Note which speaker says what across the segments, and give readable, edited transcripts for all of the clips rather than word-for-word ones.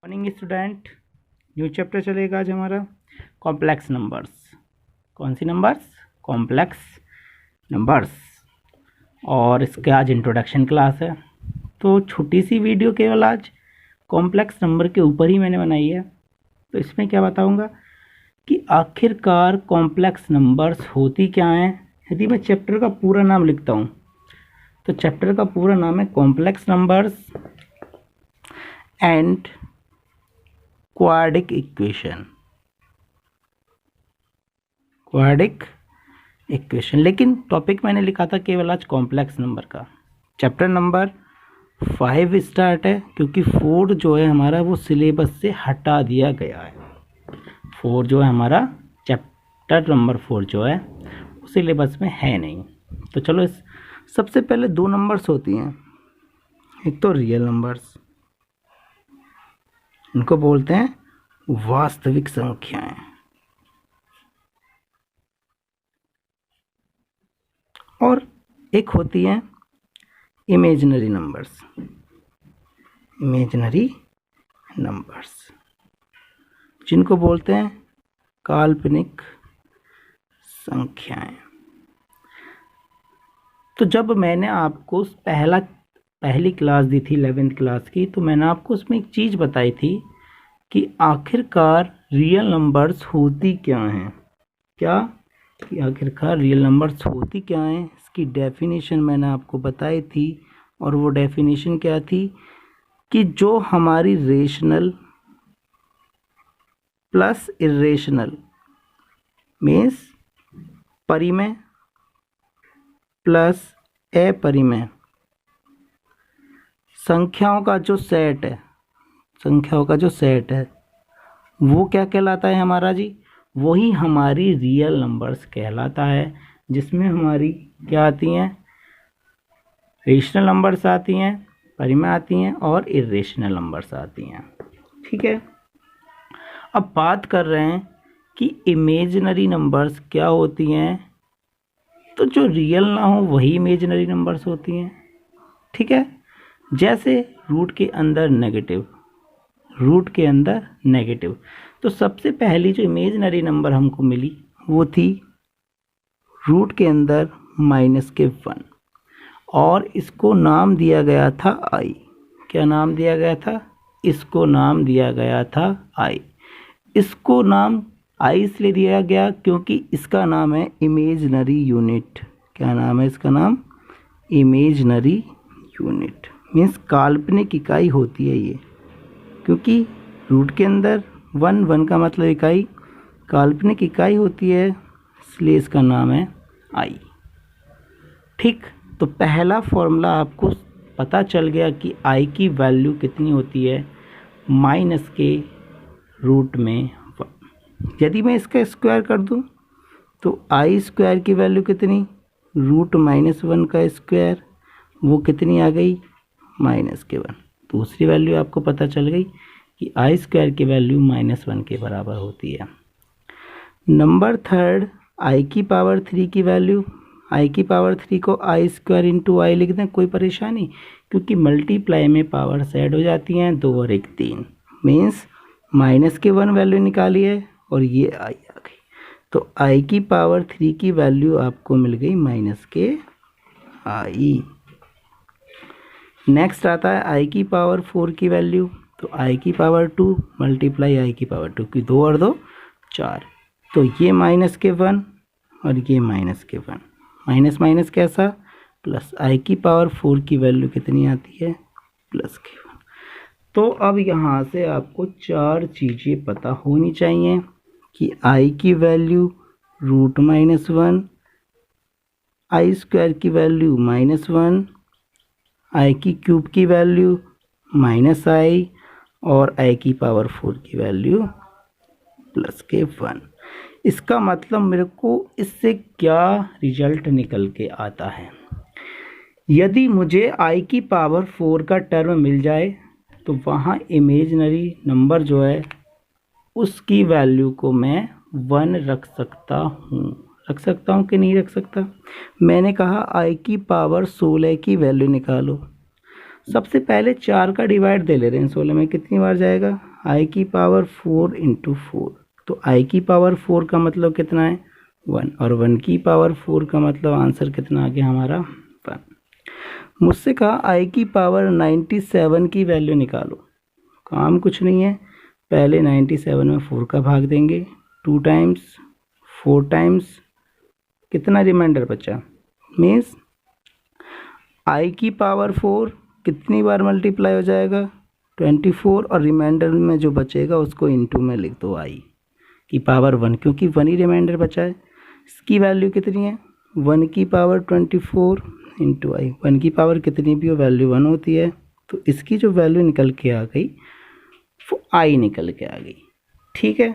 Speaker 1: Morning student, new chapter चलेगा आज हमारा कॉम्प्लेक्स नंबर्स। कौन सी नंबर्स? Complex numbers. और इसके आज इंट्रोडक्शन क्लास है, तो छोटी सी वीडियो केवल आज कॉम्प्लेक्स नंबर के ऊपर ही मैंने बनाई है। तो इसमें क्या बताऊंगा कि आखिरकार कॉम्प्लेक्स नंबर्स होती क्या हैं। यदि मैं चैप्टर का पूरा नाम लिखता हूँ तो चैप्टर का पूरा नाम है complex numbers and quadric equation. Quadric equation, लेकिन टॉपिक मैंने लिखा था केवल आज कॉम्प्लेक्स नंबर का। चैप्टर नंबर 5 स्टार्ट है, क्योंकि 4 जो है हमारा वो सिलेबस से हटा दिया गया है। 4 जो है हमारा चैप्टर नंबर 4 जो है वो सिलेबस में है नहीं। तो चलो इस सबसे पहले 2 नंबर्स होती हैं, एक तो रियल नंबर्स, इनको बोलते हैं वास्तविक संख्याएं, और एक होती है इमेजिनरी नंबर्स। इमेजिनरी नंबर्स जिनको बोलते हैं काल्पनिक संख्याएं। तो जब मैंने आपको पहली क्लास दी थी 11th क्लास की, तो मैंने आपको उसमें एक चीज़ बताई थी कि आखिरकार रियल नंबर्स होती क्या हैं। क्या कि आखिरकार रियल नंबर्स होती क्या हैं, इसकी डेफिनेशन मैंने आपको बताई थी। और वो डेफिनेशन क्या थी कि जो हमारी रेशनल प्लस इरेशनल मीन्स परिमेय प्लस अपरिमेय संख्याओं का जो सेट है, वो क्या कहलाता है हमारा जी? वही हमारी रियल नंबर्स कहलाता है, जिसमें हमारी क्या आती हैं? रेशनल नंबर्स आती हैं, परिमेय आती हैं और इरेशनल नंबर्स आती हैं। ठीक है, अब बात कर रहे हैं कि इमेजिनरी नंबर्स क्या होती हैं। तो जो रियल ना हो वही इमेजिनरी नंबर्स होती हैं। ठीक है, जैसे रूट के अंदर नेगेटिव। तो सबसे पहली जो इमेजिनरी नंबर हमको मिली वो थी रूट के अंदर -1, और इसको नाम दिया गया था आई। क्या नाम दिया गया था? इसको नाम दिया गया था आई। इसको नाम आई इसलिए दिया गया क्योंकि इसका नाम है इमेजिनरी यूनिट। क्या नाम है इसका? नाम इमेजिनरी यूनिट मीन्स काल्पनिक इकाई होती है ये, क्योंकि रूट के अंदर 1 का मतलब इकाई, काल्पनिक इकाई होती है, इसलिए इसका नाम है आई। ठीक, तो पहला फॉर्मूला आपको पता चल गया कि आई की वैल्यू कितनी होती है, -1/√1। यदि मैं इसका स्क्वायर कर दूं तो आई स्क्वायर की वैल्यू कितनी? √-1 का स्क्वायर, वो कितनी आ गई? -1। दूसरी वैल्यू आपको पता चल गई कि आई स्क्वायर की वैल्यू -1 के बराबर होती है। नंबर 3, आई की पावर 3 की वैल्यू। आई की पावर 3 को आई स्क्वायर इंटू आई लिख दें, कोई परेशानी, क्योंकि मल्टीप्लाई में पावर ऐड हो जाती हैं, 2 और 1 3, मीन्स -1 वैल्यू निकाली है और ये आई आ गई। तो आई की पावर 3 की वैल्यू आपको मिल गई -i। नेक्स्ट आता है आई की पावर 4 की वैल्यू। तो आई की पावर 2 मल्टीप्लाई आई की पावर 2 की 2 और 2 4, तो ये -1 और ये -1, माइनस कैसा? प्लस। आई की पावर 4 की वैल्यू कितनी आती है? +1। तो अब यहाँ से आपको 4 चीज़ें पता होनी चाहिए कि आई की वैल्यू √-1, आई स्क्वायर की वैल्यू -1, आई की क्यूब की वैल्यू -i और आई की पावर 4 की वैल्यू +1। इसका मतलब मेरे को इससे क्या रिजल्ट निकल के आता है? यदि मुझे आई की पावर 4 का टर्म मिल जाए तो वहाँ इमेजिनरी नंबर जो है उसकी वैल्यू को मैं 1 रख सकता हूँ कि नहीं रख सकता? मैंने कहा आई की पावर 16 की वैल्यू निकालो। सबसे पहले 4 का डिवाइड दे ले रहे हैं 16 में, कितनी बार जाएगा? आई की पावर 4 इंटू 4, तो आई की पावर 4 का मतलब कितना है 1, और 1 की पावर 4 का मतलब आंसर कितना आ गया हमारा 1। मुझसे कहा आई की पावर 97 की वैल्यू निकालो। काम कुछ नहीं है, पहले 97 में 4 का भाग देंगे, 2 टाइम्स 4 टाइम्स कितना रिमाइंडर बचा, मीन्स आई की पावर 4 कितनी बार मल्टीप्लाई हो जाएगा 24, और रिमाइंडर में जो बचेगा उसको इनटू में लिख दो आई की पावर 1, क्योंकि 1 ही रिमाइंडर बचा है। इसकी वैल्यू कितनी है 1 की पावर 24 इंटू आई, 1 की पावर कितनी भी हो वैल्यू 1 होती है, तो इसकी जो वैल्यू निकल के आ गई वो आई निकल के आ गई। ठीक है,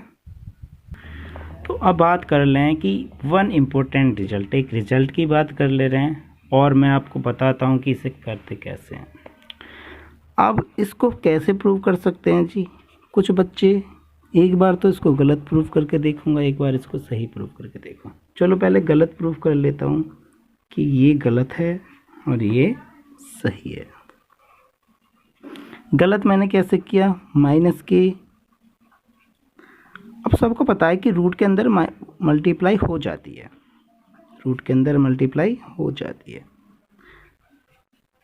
Speaker 1: तो अब बात कर लें कि वन इम्पोर्टेंट रिजल्ट, एक रिजल्ट की बात कर ले रहे हैं और मैं आपको बताता हूँ कि इसे करते कैसे हैं। अब इसको कैसे प्रूव कर सकते हैं जी, कुछ बच्चे एक बार तो इसको गलत प्रूव करके देखूंगा, एक बार इसको सही प्रूव करके देखो। चलो पहले गलत प्रूव कर लेता हूँ कि ये गलत है और ये सही है। गलत मैंने कैसे किया, माइनस के, अब सबको पता है कि रूट के अंदर मल्टीप्लाई हो जाती है, रूट के अंदर मल्टीप्लाई हो जाती है,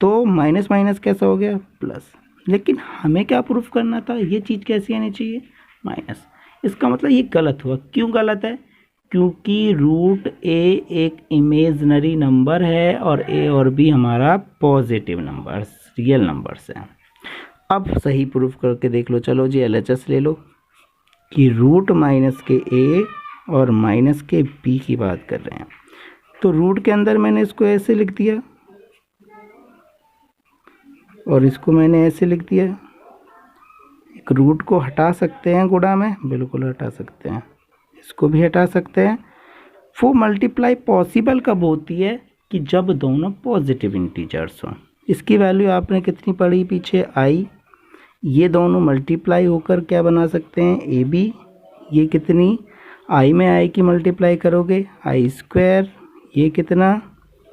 Speaker 1: तो माइनस माइनस कैसा हो गया प्लस। लेकिन हमें क्या प्रूफ करना था, ये चीज़ कैसी आनी चाहिए माइनस। इसका मतलब ये गलत हुआ। क्यों गलत है, क्योंकि रूट ए एक इमेजनरी नंबर है और ए और बी हमारा पॉजिटिव नंबर्स, रियल नंबर्स हैं। अब सही प्रूफ करके देख लो। चलो जी LHS ले लो कि रूट माइनस के ए और माइनस के बी की बात कर रहे हैं, तो रूट के अंदर मैंने इसको ऐसे लिख दिया और इसको मैंने ऐसे लिख दिया। एक रूट को हटा सकते हैं गुणा में, बिल्कुल हटा सकते हैं, इसको भी हटा सकते हैं। वो मल्टीप्लाई पॉसिबल कब होती है कि जब दोनों पॉजिटिव इंटीजर्स हों। इसकी वैल्यू आपने कितनी पढ़ी पीछे आई, ये दोनों मल्टीप्लाई होकर क्या बना सकते हैं ए बी। ये कितनी, आई में आई की मल्टीप्लाई करोगे आई स्क्वायर, ये कितना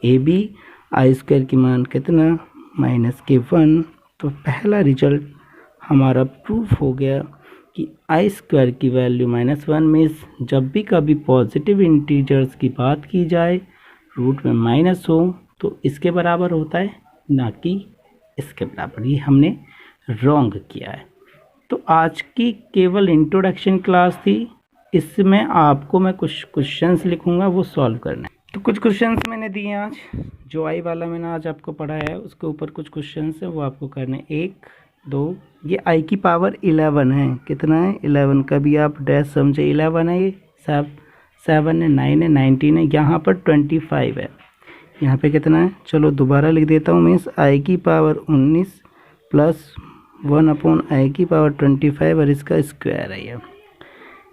Speaker 1: ए बी, आई स्क्वायर की मान कितना माइनस के 1। तो पहला रिजल्ट हमारा प्रूफ हो गया कि आई स्क्वायर की वैल्यू -1 मीन्स जब भी कभी पॉजिटिव इंटीजर्स की बात की जाए रूट में माइनस हो तो इसके बराबर होता है, ना कि इसके बराबर। ये हमने रॉन्ग किया है। तो आज की केवल इंट्रोडक्शन क्लास थी, इसमें आपको मैं कुछ क्वेश्चंस लिखूंगा वो सॉल्व करना है। तो कुछ क्वेश्चंस मैंने दिए आज, जो आई वाला मैंने आज आपको पढ़ाया है उसके ऊपर कुछ क्वेश्चंस हैं वो आपको करने। 1 2, ये आई की पावर 11 है, कितना है 11, कभी आप डैश समझे 11 है, ये 7 है, 9 है, 19 है, यहाँ पर 25 है, यहाँ पे कितना है, चलो दोबारा लिख देता हूँ। मीन्स आई की पावर 19 प्लस 1 अपॉन आई की पावर 25 और इसका स्क्वायर है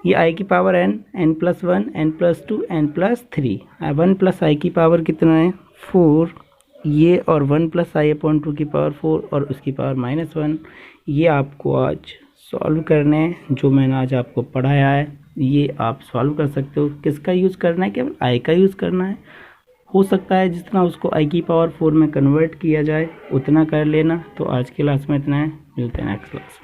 Speaker 1: ये आई की power n plus 1 n plus 2 n plus 3, 1 plus i की पावर कितना है 4, ये और 1 प्लस आई अपॉन 2 की पावर 4 और उसकी पावर -1। ये आपको आज सॉल्व करने हैं, जो मैंने आज आपको पढ़ाया है ये आप सॉल्व कर सकते हो। किसका यूज़ करना है, केवल आई का यूज़ करना है। हो सकता है जितना उसको आई की पावर 4 में कन्वर्ट किया जाए उतना कर लेना। तो आज की क्लास में इतना है, मिलते हैं नेक्स्ट क्लास में।